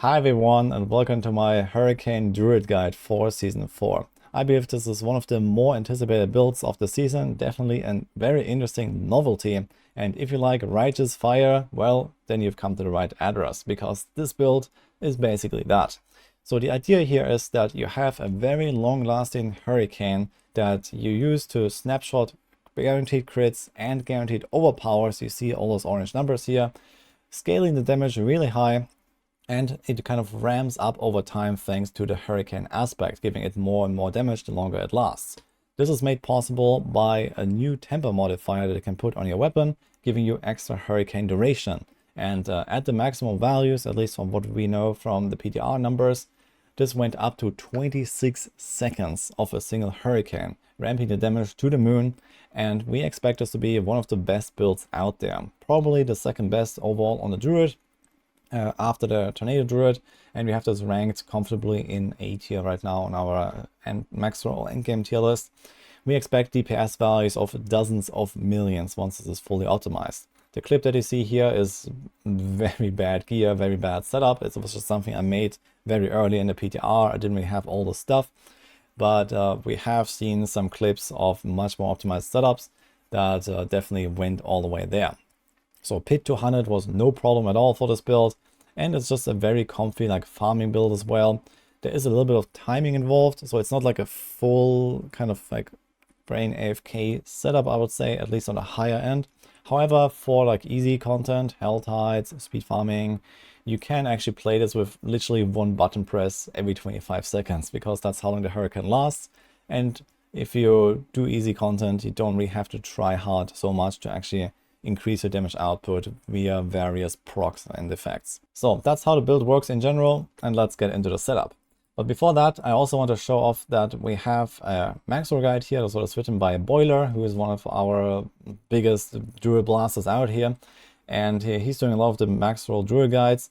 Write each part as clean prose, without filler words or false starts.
Hi everyone and welcome to my HurriCAne Druid guide for Season 4. I believe this is one of the more anticipated builds of the season, definitely a very interesting novelty. And if you like Righteous Fire, well, then you've come to the right address, because this build is basically that. So the idea here is that you have a very long-lasting HurriCAne that you use to snapshot guaranteed crits and guaranteed overpowers. You see all those orange numbers here, scaling the damage really high. And it kind of ramps up over time thanks to the HurriCAne aspect, giving it more and more damage the longer it lasts. This is made possible by a new tempo modifier that you can put on your weapon, giving you extra HurriCAne duration. And at the maximum values, at least from what we know from the PTR numbers, this went up to 26 seconds of a single HurriCAne, ramping the damage to the moon. And we expect this to be one of the best builds out there. Probably the second best overall on the Druid, after the Tornado Druid, and we have this ranked comfortably in A tier right now on our max roll endgame tier list. We expect DPS values of dozens of millions once this is fully optimized. The clip that you see here is very bad gear, very bad setup. It was just something I made very early in the PTR. I didn't really have all the stuff, but we have seen some clips of much more optimized setups that definitely went all the way there. So Pit 200 was no problem at all for this build, and it's just a very comfy like farming build as well. There is a little bit of timing involved, so it's not like a full kind of like brain AFK setup, I would say, at least on the higher end. However, for like easy content, hell tides, speed farming, you can actually play this with literally one button press every 25 seconds, because that's how long the HurriCAne lasts. And if you do easy content, you don't really have to try hard so much to actually increase your damage output via various procs and effects. So that's how the build works in general, and let's get into the setup. But before that, I also want to show off that we have a max roll guide here that was written by Boiler, who is one of our biggest Druid blasters out here. And he's doing a lot of the max roll Druid guides,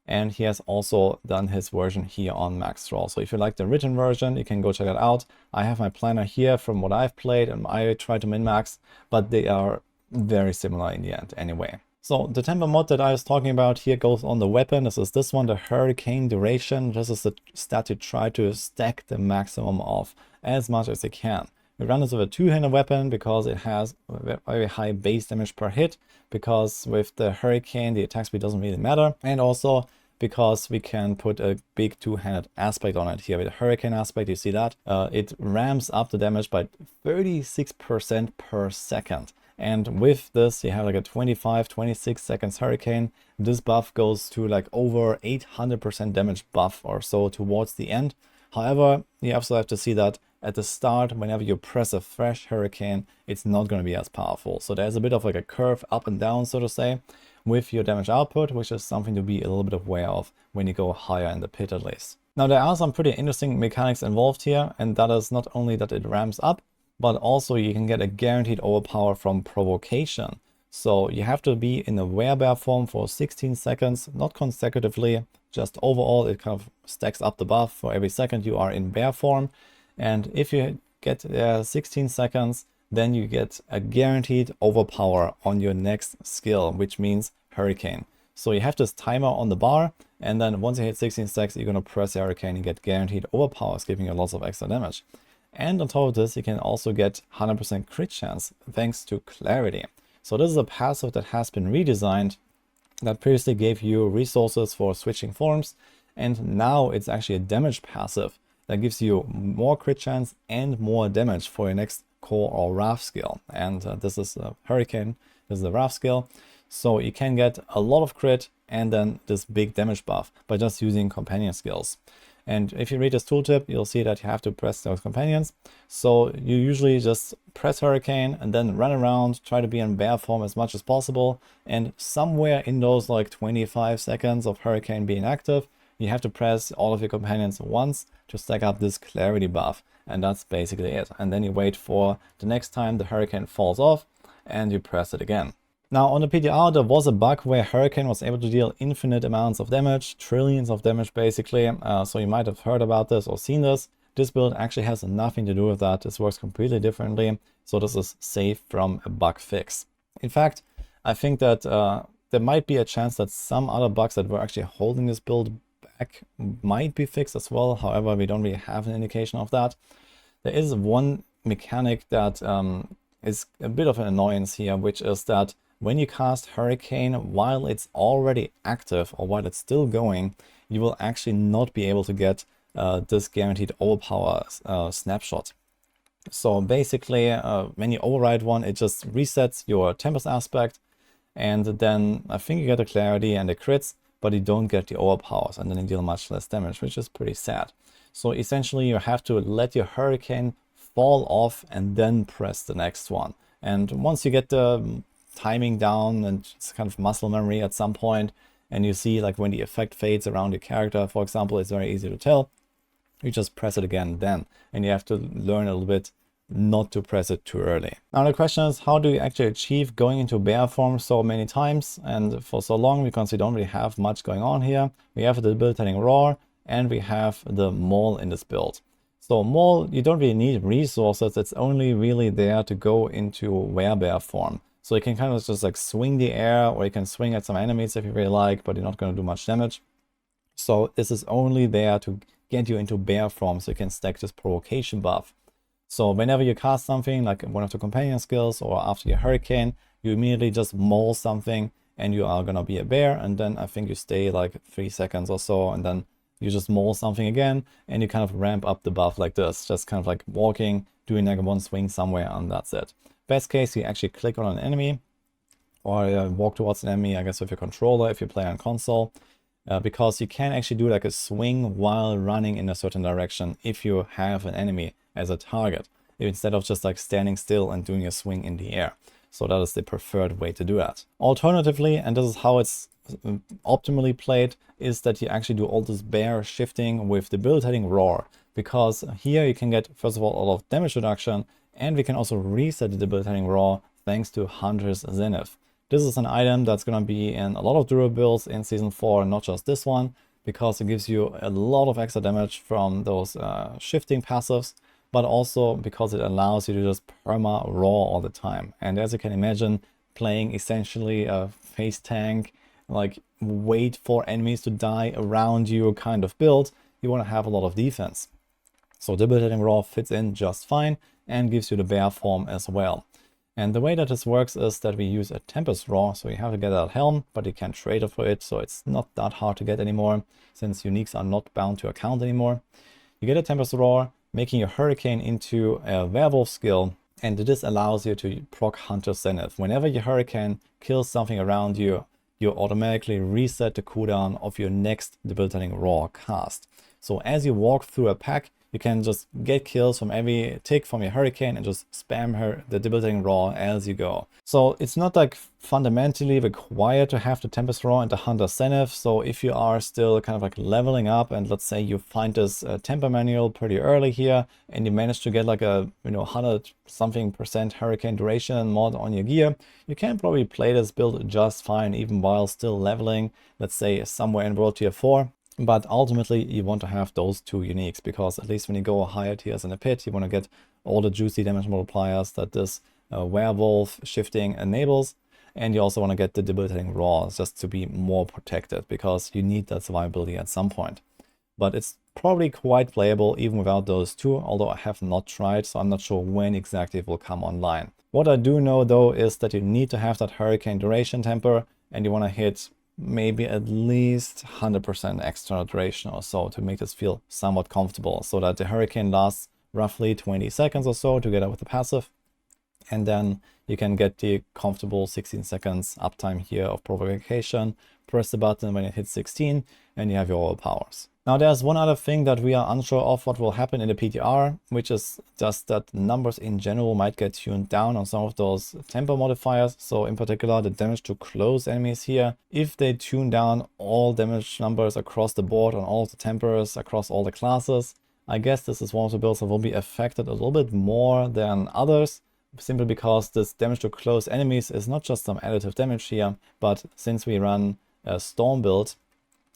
and he has also done his version here on max roll. So if you like the written version, you can go check it out. I have my planner here from what I've played, and I try to min-max, but they are very similar in the end anyway. So the tempo mod that I was talking about here goes on the weapon. This is this one, the HurriCAne duration. This is the stat you try to stack the maximum of as much as you can. We run this with a two-handed weapon because it has a very high base damage per hit, because with the HurriCAne the attack speed doesn't really matter, and also because we can put a big two-handed aspect on it here. With the HurriCAne aspect, you see that it ramps up the damage by 36% per second. And with this, you have like a 25-26 seconds HurriCAne. This buff goes to like over 800% damage buff or so towards the end. However, you also have to see that at the start, whenever you press a fresh HurriCAne, it's not going to be as powerful. So there's a bit of like a curve up and down, so to say, with your damage output, which is something to be a little bit aware of when you go higher in the pit at least. Now, there are some pretty interesting mechanics involved here, and that is not only that it ramps up, but also you can get a guaranteed overpower from provocation. So you have to be in a werebear form for 16 seconds, not consecutively, just overall it kind of stacks up the buff for every second you are in bear form. And if you get 16 seconds, then you get a guaranteed overpower on your next skill, which means HurriCAne. So you have this timer on the bar, and then once you hit 16 seconds, you're going to press the HurriCAne and get guaranteed overpowers, giving you lots of extra damage. And on top of this, you can also get 100% crit chance thanks to Clarity. So this is a passive that has been redesigned, that previously gave you resources for switching forms, and now it's actually a damage passive that gives you more crit chance and more damage for your next core or Wrath skill. And this is a HurriCAne, this is the Wrath skill. So you can get a lot of crit and then this big damage buff by just using companion skills. And if you read this tooltip, you'll see that you have to press those companions. So you usually just press HurriCAne and then run around, try to be in bear form as much as possible. And somewhere in those like 25 seconds of HurriCAne being active, you have to press all of your companions once to stack up this Clarity buff. And that's basically it. And then you wait for the next time the HurriCAne falls off and you press it again. Now on the PTR there was a bug where HurriCAne was able to deal infinite amounts of damage, trillions of damage basically, so you might have heard about this or seen this. This build actually has nothing to do with that. This works completely differently, so this is safe from a bug fix. In fact, I think that there might be a chance that some other bugs that were actually holding this build pack might be fixed as well. However, we don't really have an indication of that. There is one mechanic that is a bit of an annoyance here, which is that when you cast HurriCAne while it's already active or while it's still going, you will actually not be able to get this guaranteed overpower snapshot. So basically, when you override one, it just resets your Tempest aspect, and then I think you get a clarity and the crits, but you don't get the overpowers, and then you deal much less damage, which is pretty sad. So essentially, you have to let your HurriCAne fall off and then press the next one. And once you get the timing down, and it's kind of muscle memory at some point, and you see like when the effect fades around your character, for example, it's very easy to tell. You just press it again then, and you have to learn a little bit not to press it too early. Now the question is, how do you actually achieve going into bear form so many times and for so long, because we don't really have much going on here. We have the debilitating roar and we have the maul in this build. So maul, you don't really need resources, it's only really there to go into werebear form. So you can kind of just like swing the air, or you can swing at some enemies if you really like, but you're not going to do much damage. So this is only there to get you into bear form so you can stack this provocation buff. So whenever you cast something like one of the companion skills or after your HurriCAne, you immediately just maul something and you are gonna be a bear, and then I think you stay like 3 seconds or so, and then you just maul something again and you kind of ramp up the buff like this, just kind of like walking, doing like one swing somewhere, and that's it. Best case, you actually click on an enemy or walk towards an enemy, I guess with your controller if you play on console. Because you can actually do like a swing while running in a certain direction if you have an enemy as a target, instead of just like standing still and doing a swing in the air. So that is the preferred way to do that. Alternatively, and this is how it's optimally played, is that you actually do all this bear shifting with debilitating roar, because here you can get, first of all, a lot of damage reduction, and we can also reset the debilitating roar thanks to Hunter's Zenith. This is an item that's going to be in a lot of Druid builds in Season 4, not just this one, because it gives you a lot of extra damage from those shifting passives, but also because it allows you to just perma roar all the time. And as you can imagine, playing essentially a face tank, like wait for enemies to die around you kind of build, you want to have a lot of defense. So debilitating roar fits in just fine and gives you the bear form as well. And the way that this works is that we use a Tempest Roar, so you have to get that helm, but you can trade it for it, so it's not that hard to get anymore, since uniques are not bound to account anymore. You get a Tempest Roar, making your HurriCAne into a werewolf skill, and this allows you to proc Hunter's Zenith. Whenever your HurriCAne kills something around you, you automatically reset the cooldown of your next debilitating roar cast. So as you walk through a pack, you can just get kills from every tick from your HurriCAne and just spam the debilitating roar as you go. So it's not like fundamentally required to have the Tempest Roar and the Hunter's Zenith. So if you are still kind of like leveling up, and let's say you find this temper manual pretty early here, and you manage to get like a 100 something percent HurriCAne duration mod on your gear, you can probably play this build just fine even while still leveling, let's say somewhere in World Tier 4. But ultimately, you want to have those two uniques, because at least when you go higher tiers in the pit, you want to get all the juicy damage multipliers that this werewolf shifting enables. And you also want to get the debilitating roars just to be more protected, because you need that survivability at some point. But it's probably quite playable even without those two, although I have not tried, so I'm not sure when exactly it will come online. What I do know though is that you need to have that HurriCAne duration temper, and you want to hit maybe at least 100% extra duration or so to make this feel somewhat comfortable, so that the HurriCAne lasts roughly 20 seconds or so together with the passive, and then you can get the comfortable 16 seconds uptime here of provocation. Press the button when it hits 16 and you have your overpowers. Now there's one other thing that we are unsure of what will happen in the PTR, which is just that numbers in general might get tuned down on some of those temper modifiers. So in particular, the damage to close enemies here, if they tune down all damage numbers across the board on all the tempers across all the classes, I guess this is one of the builds that will be affected a little bit more than others, simply because this damage to close enemies is not just some additive damage here, but since we run a storm build,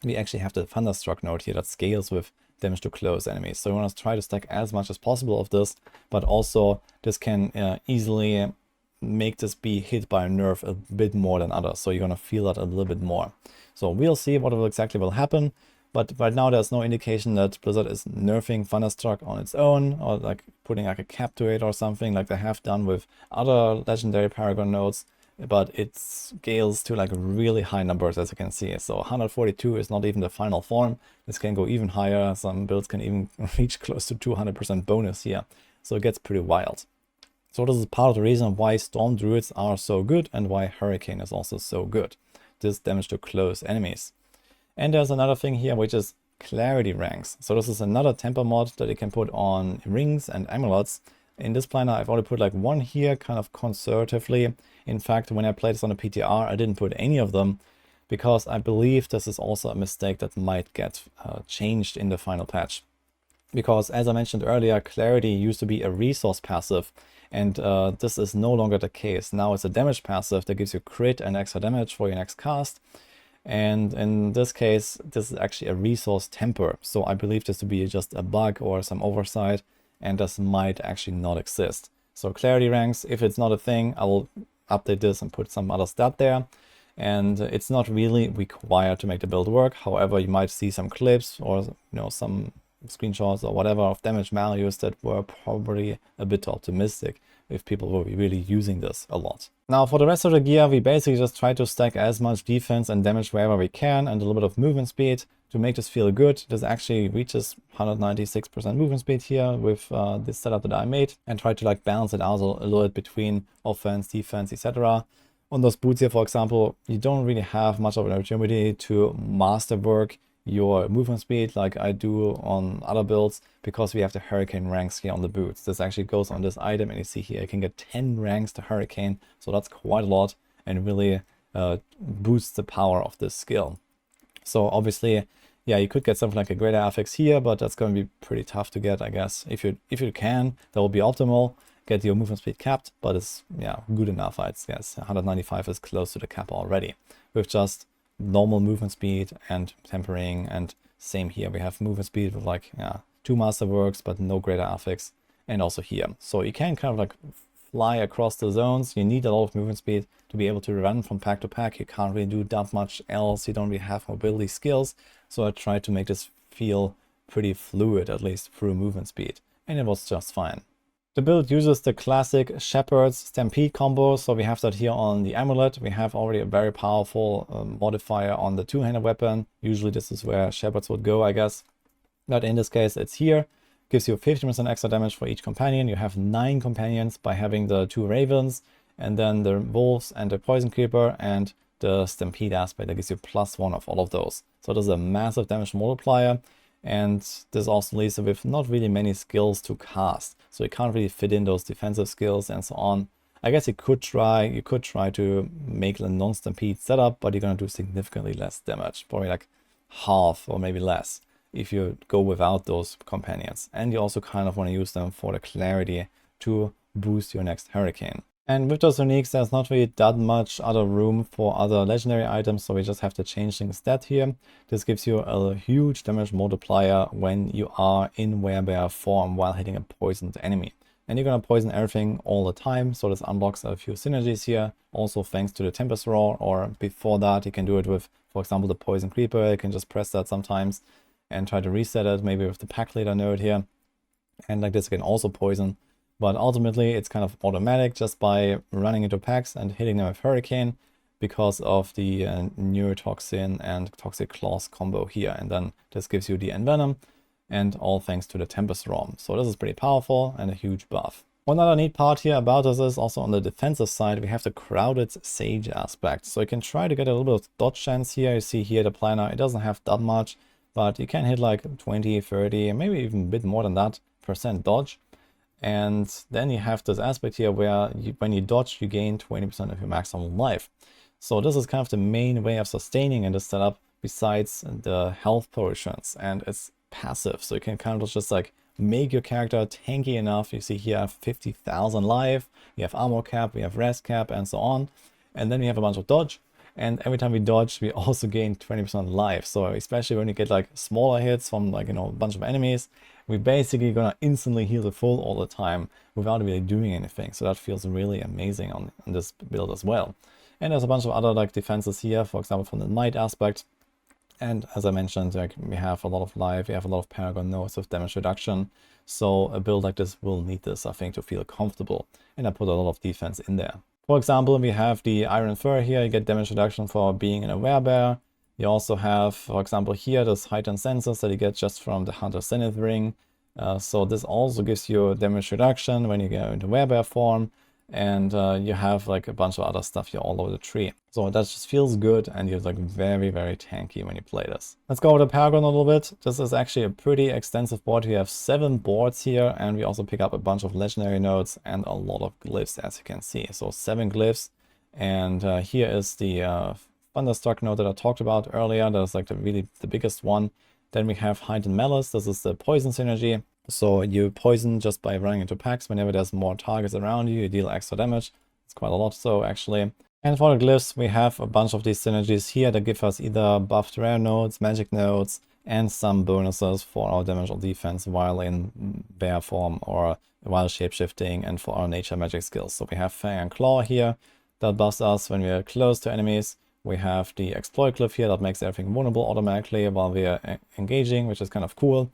we actually have the Thunderstruck node here that scales with damage to close enemies. So we want to try to stack as much as possible of this, but also this can easily make this be hit by a nerf a bit more than others. So you're going to feel that a little bit more. So we'll see what exactly will happen. But right now there's no indication that Blizzard is nerfing Thunderstruck on its own, or like putting like a cap to it or something like they have done with other legendary Paragon nodes. But it scales to like really high numbers, as you can see. So 142 is not even the final form. This can go even higher. Some builds can even reach close to 200% bonus here. So it gets pretty wild. So this is part of the reason why Storm Druids are so good and why HurriCAne is also so good. This damage to close enemies. And there's another thing here, which is Clarity ranks. So this is another temper mod that you can put on rings and amulets. In this planner, I've only put like one here, kind of conservatively. In fact, when I played this on a PTR, I didn't put any of them because I believe this is also a mistake that might get changed in the final patch. Because as I mentioned earlier, Clarity used to be a resource passive, and this is no longer the case. Now it's a damage passive that gives you crit and extra damage for your next cast. And in this case, this is actually a resource temper. So I believe this to be just a bug or some oversight, and this might actually not exist. So Clarity ranks, if it's not a thing, I will update this and put some other stat there. And it's not really required to make the build work. However, you might see some clips or some screenshots or whatever of damage values that were probably a bit optimistic if people were really using this a lot. Now for the rest of the gear, we basically just try to stack as much defense and damage wherever we can and a little bit of movement speed to make this feel good. This actually reaches 196% movement speed here with this setup that I made, and try to like balance it out a little bit between offense, defense, etc. On those boots here, for example, you don't really have much of an opportunity to masterwork your movement speed like I do on other builds, because we have the HurriCAne ranks here on the boots. This actually goes on this item, and you see here I can get 10 ranks to HurriCAne, so that's quite a lot and really boosts the power of this skill. So obviously, yeah, you could get something like a greater affix here, but that's going to be pretty tough to get, I guess. If you can, that will be optimal. Get your movement speed capped, but it's good enough, I guess. 195 is close to the cap already with just normal movement speed and tempering. And same here, we have movement speed with like 2 masterworks but no greater affix, and also here. So you can kind of like fly across the zones. You need a lot of movement speed to be able to run from pack to pack. You can't really do that much else. You don't really have mobility skills. So I tried to make this feel pretty fluid, at least through movement speed, and it was just fine. The build uses the classic Shepherd's Stampede combo, so we have that here on the amulet. We have already a very powerful modifier on the two-handed weapon. Usually this is where Shepherds would go, I guess. But in this case, it's here. Gives you 50% extra damage for each companion. You have 9 companions by having the 2 ravens, and then the wolves and the poison creeper, and the stampede aspect that gives you +1 of all of those. So this is a massive damage multiplier. And this also leaves you with not really many skills to cast, so you can't really fit in those defensive skills and so on. I guess you could try to make a non-stampede setup, but you're gonna do significantly less damage, probably like half or maybe less if you go without those companions. And you also kind of want to use them for the clarity to boost your next HurriCAne. And with those uniques, there's not really that much other room for other legendary items, so we just have to change things stat here. This gives you a huge damage multiplier when you are in werebear form while hitting a poisoned enemy. And you're gonna poison everything all the time, so this unlocks a few synergies here. Also thanks to the Tempest Roar, or before that you can do it with, for example, the Poison Creeper. You can just press that sometimes and try to reset it, maybe with the Pack Leader node here. And like this you can also poison. But ultimately, it's kind of automatic just by running into packs and hitting them with HurriCAne because of the Neurotoxin and Toxic Claws combo here. And then this gives you the Envenom, and all thanks to the Tempest Roar. So this is pretty powerful and a huge buff. One other neat part here about this is also on the defensive side, we have the Crowded Sage aspect. So you can try to get a little bit of dodge chance here. You see here the planner, it doesn't have that much, but you can hit like 20, 30, maybe even a bit more than that % dodge. And then you have this aspect here where when you dodge, you gain 20% of your maximum life. So this is kind of the main way of sustaining in this setup, besides the health potions, and it's passive. So you can kind of just like make your character tanky enough. You see here I have 50,000 life, we have armor cap, we have rest cap, and so on. And then we have a bunch of dodge. And every time we dodge, we also gain 20% life. So especially when you get like smaller hits from like, a bunch of enemies, we're basically gonna instantly heal the full all the time without really doing anything. So that feels really amazing on this build as well. And there's a bunch of other like defenses here, for example, from the Might aspect. And as I mentioned, like, we have a lot of life, we have a lot of Paragon nodes with damage reduction. So a build like this will need this, I think, to feel comfortable. And I put a lot of defense in there. For example, we have the Iron Fur here. You get damage reduction for being in a werebear. You also have, for example, here, this heightened senses that you get just from the Hunter Zenith ring. So this also gives you damage reduction when you go into werebear form. And you have like a bunch of other stuff here all over the tree. So that just feels good, and you're like very, very tanky when you play this. Let's go over the Paragon a little bit. This is actually a pretty extensive board. We have 7 boards here, and we also pick up a bunch of legendary nodes and a lot of glyphs, as you can see. So 7 glyphs, and here is the Thunderstruck node that I talked about earlier. That's like the biggest one. Then we have Heightened Malice. This is the poison synergy. So you poison just by running into packs. Whenever there's more targets around you, you deal extra damage. It's quite a lot, so actually. And for the glyphs, we have a bunch of these synergies here that give us either buffed rare nodes, magic nodes, and some bonuses for our damage or defense while in bear form or while shapeshifting, and for our nature magic skills. So we have Fang and Claw here that buffs us when we are close to enemies. We have the Exploit Glyph here that makes everything vulnerable automatically while we are engaging, which is kind of cool.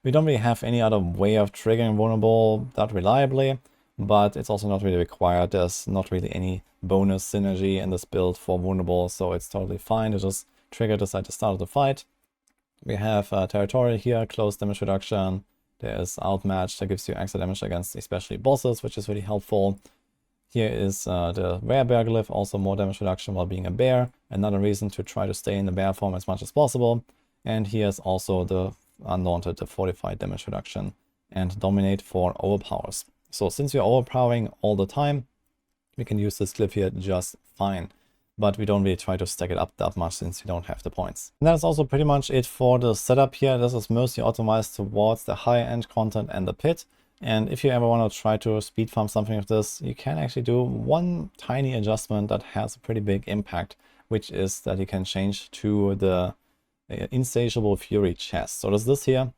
We don't really have any other way of triggering vulnerable that reliably, but it's also not really required. There's not really any bonus synergy in this build for vulnerable, so it's totally fine to just trigger this at the start of the fight. We have Territorial here, close damage reduction. There's Outmatch that gives you extra damage against especially bosses, which is really helpful. Here is the Werebear Glyph, also more damage reduction while being a bear. Another reason to try to stay in the bear form as much as possible. And here's also the Undaunted, the fortified damage reduction, and Dominate for overpowers. So since we're overpowering all the time, we can use this glyph here just fine. But we don't really try to stack it up that much since we don't have the points. And that's also pretty much it for the setup here. This is mostly optimized towards the high-end content and the pit. And if you ever want to try to speed farm something like this, you can actually do one tiny adjustment that has a pretty big impact, which is that you can change to the Insatiable Fury chest. So there's this here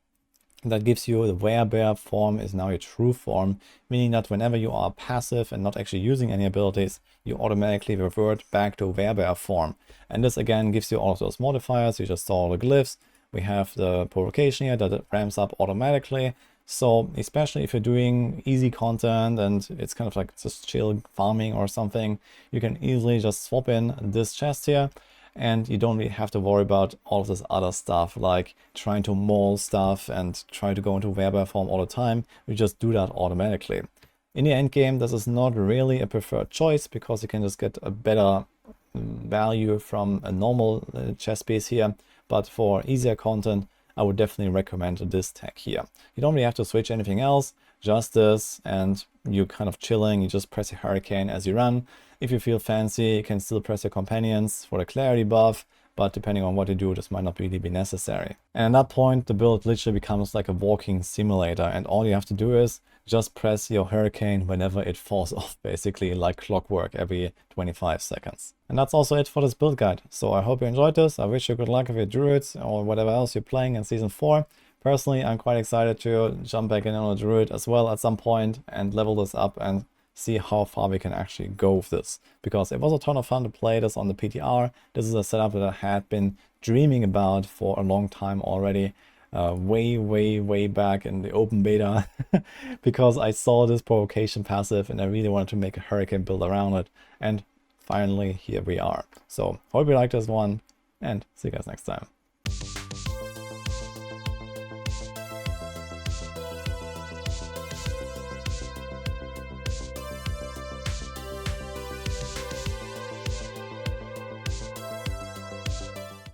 that gives you the werebear form is now your true form, meaning that whenever you are passive and not actually using any abilities, you automatically revert back to werebear form. And this again gives you all of those modifiers. You just saw all the glyphs. We have the provocation here that it ramps up automatically. So especially if you're doing easy content and it's kind of like just chill farming or something, you can easily just swap in this chest here. And you don't really have to worry about all of this other stuff, like trying to maul stuff and try to go into werebear form all the time. You just do that automatically. In the end game, this is not really a preferred choice because you can just get a better value from a normal chest piece here. But for easier content, I would definitely recommend this tech here. You don't really have to switch anything else, just this, and you're kind of chilling. You just press your HurriCAne as you run. If you feel fancy, you can still press your companions for the clarity buff, but depending on what you do, this might not really be necessary. And at that point, the build literally becomes like a walking simulator, and all you have to do is just press your HurriCAne whenever it falls off, basically like clockwork every 25 seconds. And that's also it for this build guide. So I hope you enjoyed this. I wish you good luck with your Druids or whatever else you're playing in Season 4. Personally, I'm quite excited to jump back in on a Druid as well at some point and level this up and see how far we can actually go with this. Because it was a ton of fun to play this on the PTR. This is a setup that I had been dreaming about for a long time already. Way back in the open beta. Because I saw this provocation passive and I really wanted to make a HurriCAne build around it. And finally, here we are. So, hope you liked this one and see you guys next time.